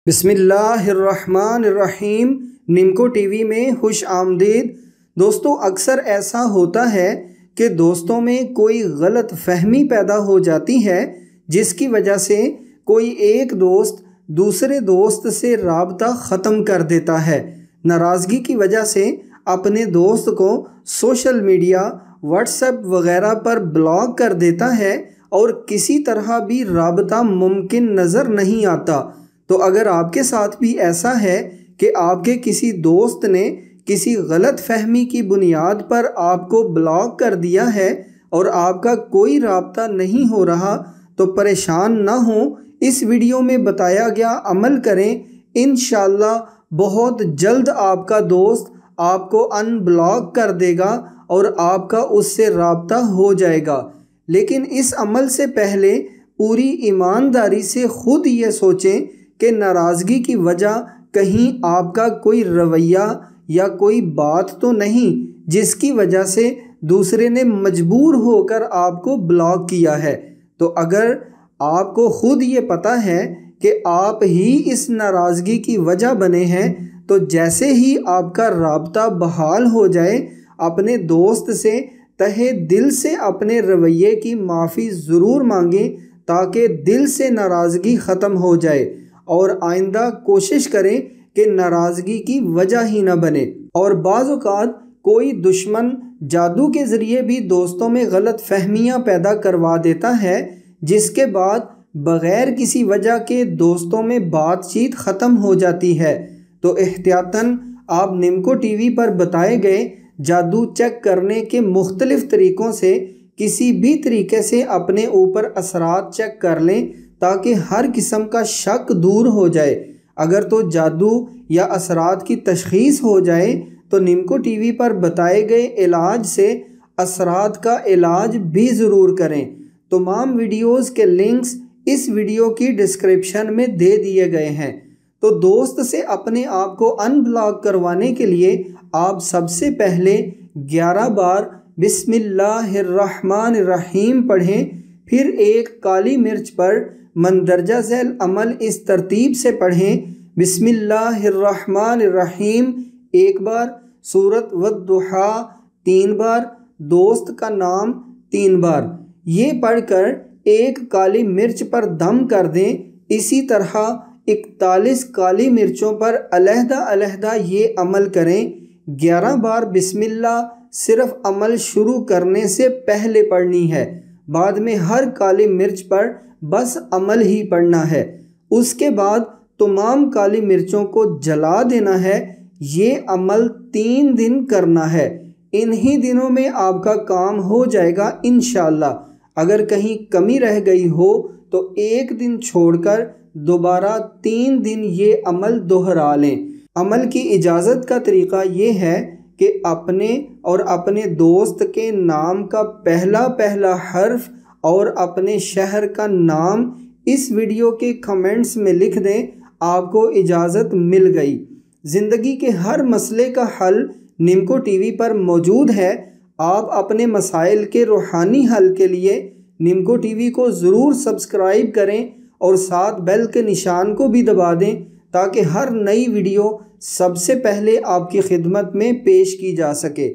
بسم اللہ الرحمن الرحیم۔ نمکو ٹی وی میں خوش آمدید۔ دوستو، اکثر ایسا ہوتا ہے کہ دوستوں میں کوئی غلط فہمی پیدا ہو جاتی ہے، جس کی وجہ سے کوئی ایک دوست دوسرے دوست سے رابطہ ختم کر دیتا ہے۔ ناراضگی کی وجہ سے اپنے دوست کو سوشل میڈیا، واٹس ایپ وغیرہ پر بلاک کر دیتا ہے اور کسی طرح بھی رابطہ ممکن نظر نہیں آتا۔ تو اگر آپ کے ساتھ بھی ایسا ہے کہ آپ کے کسی دوست نے کسی غلط فہمی کی بنیاد پر آپ کو بلاک کر دیا ہے اور آپ کا کوئی رابطہ نہیں ہو رہا، تو پریشان نہ ہوں، اس ویڈیو میں بتایا گیا عمل کریں، انشاءاللہ بہت جلد آپ کا دوست آپ کو ان بلاک کر دے گا اور آپ کا اس سے رابطہ ہو جائے گا۔ لیکن اس عمل سے پہلے پوری ایمانداری سے خود یہ سوچیں کہ ناراضگی کی وجہ کہیں آپ کا کوئی رویہ یا کوئی بات تو نہیں جس کی وجہ سے دوسرے نے مجبور ہو کر آپ کو بلاک کیا ہے۔ تو اگر آپ کو خود یہ پتہ ہے کہ آپ ہی اس ناراضگی کی وجہ بنے ہیں، تو جیسے ہی آپ کا رابطہ بحال ہو جائے، اپنے دوست سے تہہ دل سے اپنے رویے کی معافی ضرور مانگیں تاکہ دل سے ناراضگی ختم ہو جائے، اور آئندہ کوشش کریں کہ ناراضگی کی وجہ ہی نہ بنے۔ اور بعض اوقات کوئی دشمن جادو کے ذریعے بھی دوستوں میں غلط فہمیاں پیدا کروا دیتا ہے، جس کے بعد بغیر کسی وجہ کے دوستوں میں بات چیت ختم ہو جاتی ہے۔ تو احتیاطاً آپ نمکو ٹی وی پر بتائے گئے جادو چیک کرنے کے مختلف طریقوں سے کسی بھی طریقے سے اپنے اوپر اثرات چیک کر لیں تاکہ ہر قسم کا شک دور ہو جائے۔ اگر تو جادو یا اثرات کی تشخیص ہو جائے تو نمکو ٹی وی پر بتائے گئے علاج سے اثرات کا علاج بھی ضرور کریں۔ تمام ویڈیوز کے لنکس اس ویڈیو کی ڈسکرپشن میں دے دیے گئے ہیں۔ تو دوست سے اپنے آپ کو ان بلاک کروانے کے لیے آپ سب سے پہلے 11 بار بسم اللہ الرحمن الرحیم پڑھیں، پھر ایک کالی مرچ پر مندرجہ ذیل عمل اس ترتیب سے پڑھیں: بسم اللہ الرحمن الرحیم ایک بار، سورۃ والضحیٰ 3 بار، دوست کا نام 3 بار۔ یہ پڑھ کر ایک کالی مرچ پر دم کر دیں۔ اسی طرح 41 کالی مرچوں پر علیحدہ علیحدہ یہ عمل کریں۔ 11 بار بسم اللہ صرف عمل شروع کرنے سے پہلے پڑھنی ہے، بعد میں ہر کالی مرچ پر بس عمل ہی پڑھنا ہے۔ اس کے بعد تمام کالی مرچوں کو جلا دینا ہے۔ یہ عمل 3 دن کرنا ہے۔ انہی دنوں میں آپ کا کام ہو جائے گا انشاءاللہ۔ اگر کہیں کمی رہ گئی ہو تو ایک دن چھوڑ کر دوبارہ 3 دن یہ عمل دہرا لیں۔ عمل کی اجازت کا طریقہ یہ ہے کہ اپنے اور اپنے دوست کے نام کا پہلا حرف اور اپنے شہر کا نام اس ویڈیو کے کمنٹس میں لکھ دیں۔ آپ کو اجازت مل گئی۔ زندگی کے ہر مسئلے کا حل نمکو ٹی وی پر موجود ہے۔ آپ اپنے مسائل کے روحانی حل کے لیے نمکو ٹی وی کو ضرور سبسکرائب کریں اور ساتھ بیل کے نشان کو بھی دبا دیں تاکہ ہر نئی ویڈیو سب سے پہلے آپ کی خدمت میں پیش کی جا سکے۔